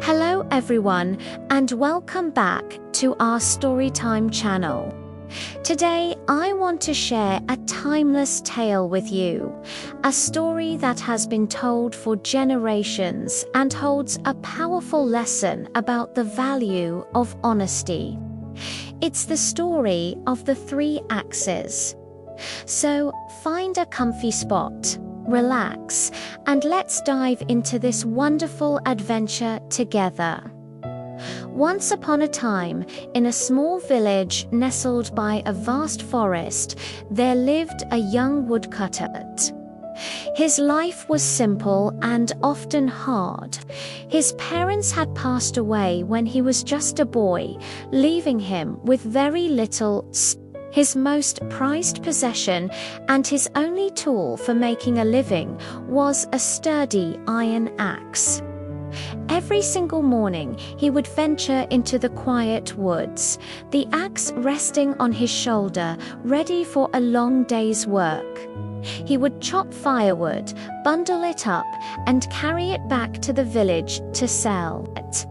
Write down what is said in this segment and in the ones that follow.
Hello everyone, and welcome back to our Storytime channel. Today I want to share a timeless tale with you, a story that has been told for generations and holds a powerful lesson about the value of honesty. It's the story of the three axes. So find a comfy spot, relax, and let's dive into this wonderful adventure together. Once upon a time, in a small village nestled by a vast forest, there lived a young woodcutter. His life was simple and often hard. His parents had passed away when he was just a boy, leaving him with very little. His most prized possession and his only tool for making a living was a sturdy iron axe. Every single morning he would venture into the quiet woods, the axe resting on his shoulder, ready for a long day's work. He would chop firewood, bundle it up, and carry it back to the village to sell it.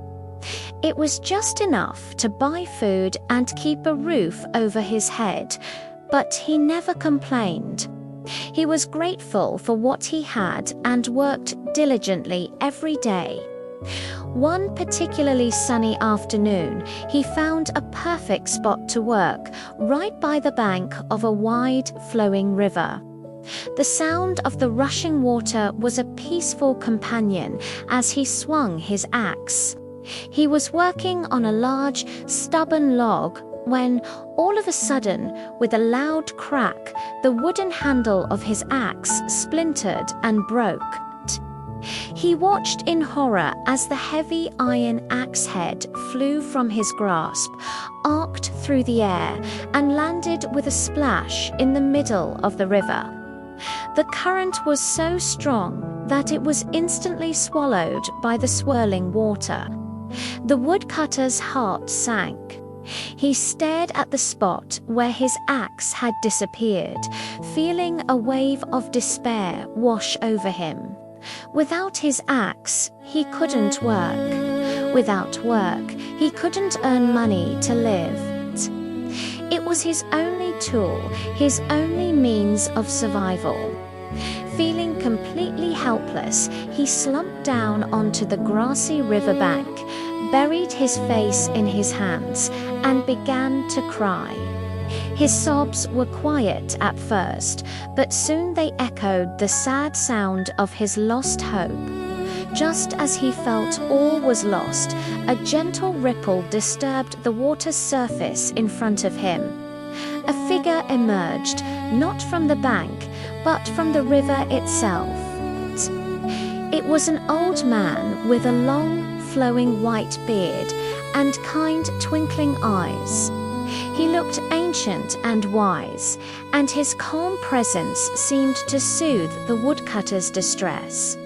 It was just enough to buy food and keep a roof over his head, but he never complained. He was grateful for what he had and worked diligently every day. One particularly sunny afternoon, he found a perfect spot to work, right by the bank of a wide, flowing river. The sound of the rushing water was a peaceful companion as he swung his axe. He was working on a large, stubborn log when, all of a sudden, with a loud crack, the wooden handle of his axe splintered and broke. He watched in horror as the heavy iron axe head flew from his grasp, arced through the air, and landed with a splash in the middle of the river. The current was so strong that it was instantly swallowed by the swirling water. The woodcutter's heart sank. He stared at the spot where his axe had disappeared, feeling a wave of despair wash over him. Without his axe, he couldn't work. Without work, he couldn't earn money to live. It was his only tool, his only means of survival. Feeling completely helpless, he slumped down onto the grassy riverbank, buried his face in his hands, and began to cry. His sobs were quiet at first, but soon they echoed the sad sound of his lost hope. Just as he felt all was lost, a gentle ripple disturbed the water's surface in front of him. A figure emerged, not from the bank, but from the river itself. It was an old man with a long, flowing white beard and kind, twinkling eyes. He looked ancient and wise, and his calm presence seemed to soothe the woodcutter's distress.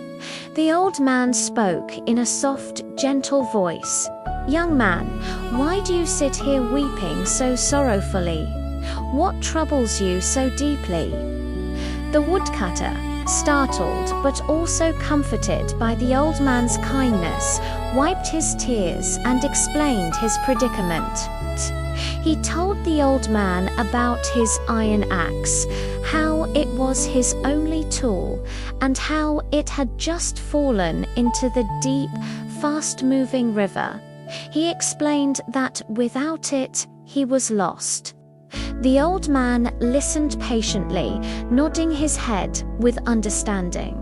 The old man spoke in a soft, gentle voice. "Young man, why do you sit here weeping so sorrowfully? What troubles you so deeply?" The woodcutter, startled but also comforted by the old man's kindness, wiped his tears and explained his predicament. He told the old man about his iron axe, how it was his only tool, and how it had just fallen into the deep, fast-moving river. He explained that without it, he was lost. The old man listened patiently, nodding his head with understanding.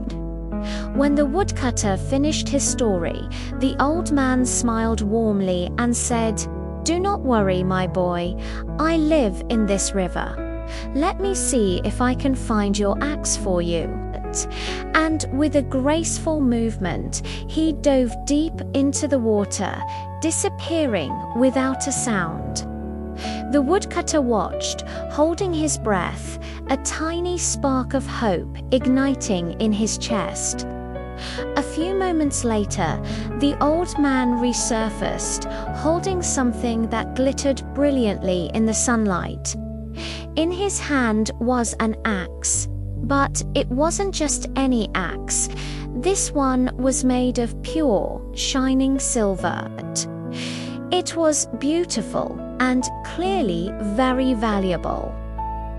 When the woodcutter finished his story, the old man smiled warmly and said, "Do not worry, my boy. I live in this river. Let me see if I can find your axe for you." And with a graceful movement, he dove deep into the water, disappearing without a sound. The woodcutter watched, holding his breath, a tiny spark of hope igniting in his chest. A few moments later, the old man resurfaced, holding something that glittered brilliantly in the sunlight. In his hand was an axe, but it wasn't just any axe. This one was made of pure, shining silver. It was beautiful and clearly very valuable.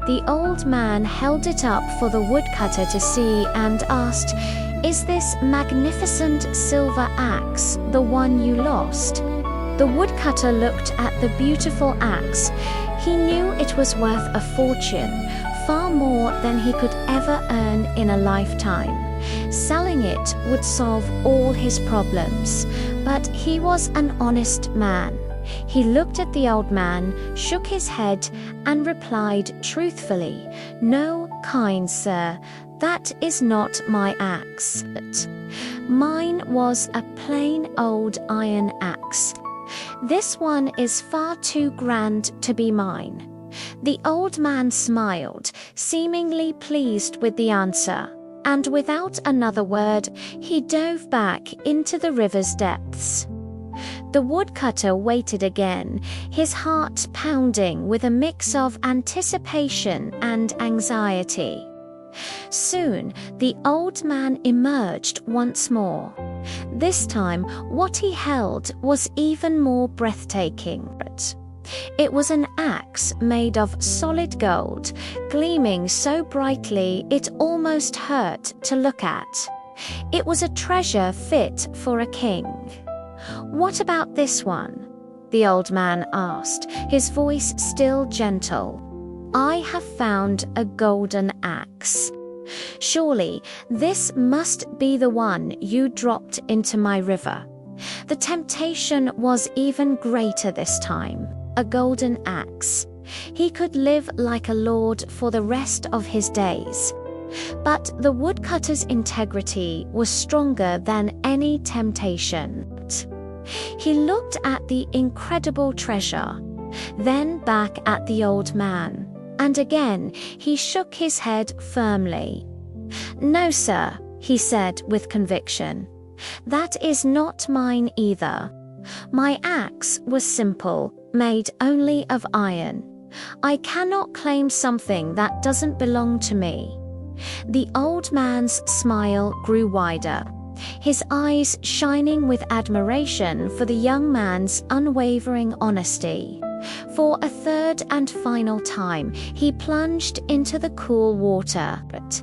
The old man held it up for the woodcutter to see and asked, "Is this magnificent silver axe the one you lost?" The woodcutter looked at the beautiful axe. He knew it was worth a fortune, far more than he could ever earn in a lifetime. Selling it would solve all his problems, but he was an honest man. He looked at the old man, shook his head, and replied truthfully, "No, kind sir, that is not my axe. Mine was a plain old iron axe. This one is far too grand to be mine." The old man smiled, seemingly pleased with the answer, and without another word, he dove back into the river's depths. The woodcutter waited again, his heart pounding with a mix of anticipation and anxiety. Soon, the old man emerged once more. This time, what he held was even more breathtaking. It was an axe made of solid gold, gleaming so brightly it almost hurt to look at. It was a treasure fit for a king. "What about this one?" the old man asked, his voice still gentle. "I have found a golden axe. Surely this must be the one you dropped into my river." The temptation was even greater this time. A golden axe. He could live like a lord for the rest of his days. But the woodcutter's integrity was stronger than any temptation. He looked at the incredible treasure, then back at the old man, and again he shook his head firmly. "No, sir," he said with conviction. "That is not mine either. My axe was simple, made only of iron. I cannot claim something that doesn't belong to me." The old man's smile grew wider, his eyes shining with admiration for the young man's unwavering honesty. For a third and final time, he plunged into the cool water. But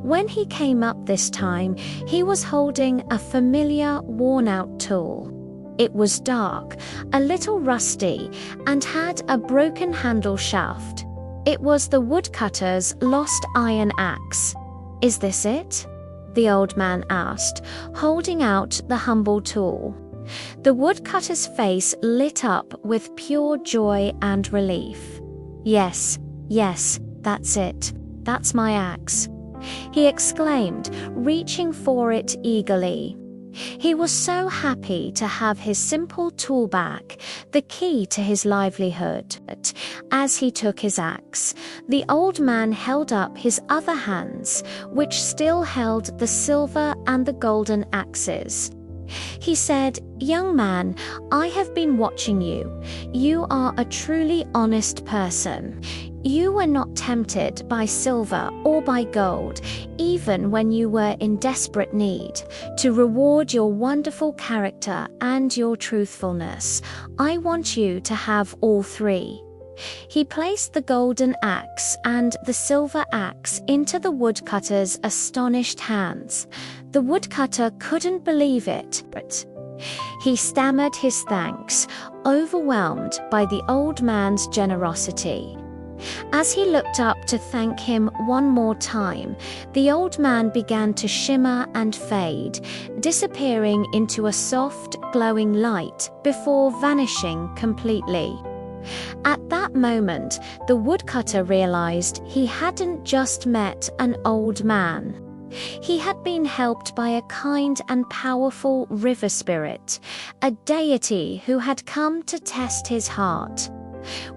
when he came up this time, he was holding a familiar, worn-out tool. It was dark, a little rusty, and had a broken handle shaft. It was the woodcutter's lost iron axe. "Is this it?" the old man asked, holding out the humble tool. The woodcutter's face lit up with pure joy and relief. Yes, that's it. That's my axe," he exclaimed, reaching for it eagerly. He was so happy to have his simple tool back, the key to his livelihood. As he took his axe, the old man held up his other hands, which still held the silver and the golden axes. He said, "Young man, I have been watching you. You are a truly honest person. You were not tempted by silver or by gold, even when you were in desperate need. To reward your wonderful character and your truthfulness, I want you to have all three." He placed the golden axe and the silver axe into the woodcutter's astonished hands. The woodcutter couldn't believe it, but he stammered his thanks, overwhelmed by the old man's generosity. As he looked up to thank him one more time, the old man began to shimmer and fade, disappearing into a soft, glowing light before vanishing completely. At that moment, the woodcutter realized he hadn't just met an old man. He had been helped by a kind and powerful river spirit, a deity who had come to test his heart.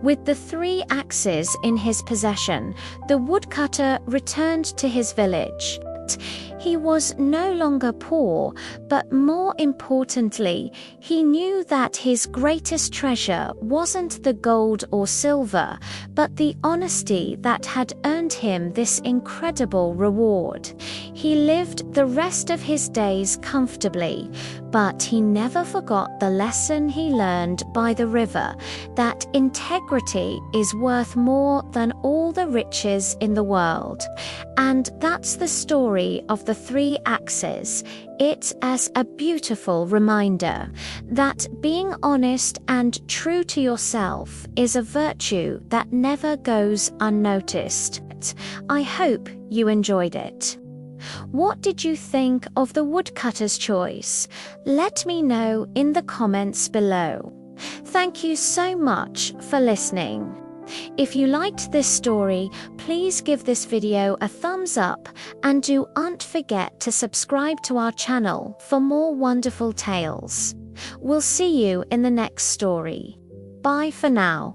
With the three axes in his possession, the woodcutter returned to his village. that he was no longer poor, but more importantly, he knew that his greatest treasure wasn't the gold or silver, but the honesty that had earned him this incredible reward. He lived the rest of his days comfortably, but he never forgot the lesson he learned by the river, that integrity is worth more than all the riches in the world. And that's the story of the 3 axes. It's as a beautiful reminder that being honest and true to yourself is a virtue that never goes unnoticed. I hope you enjoyed it. What did you think of the woodcutter's choice? Let me know in the comments below. Thank you so much for listening. If you liked this story, please give this video a thumbs up and don't forget to subscribe to our channel for more wonderful tales. We'll see you in the next story. Bye for now.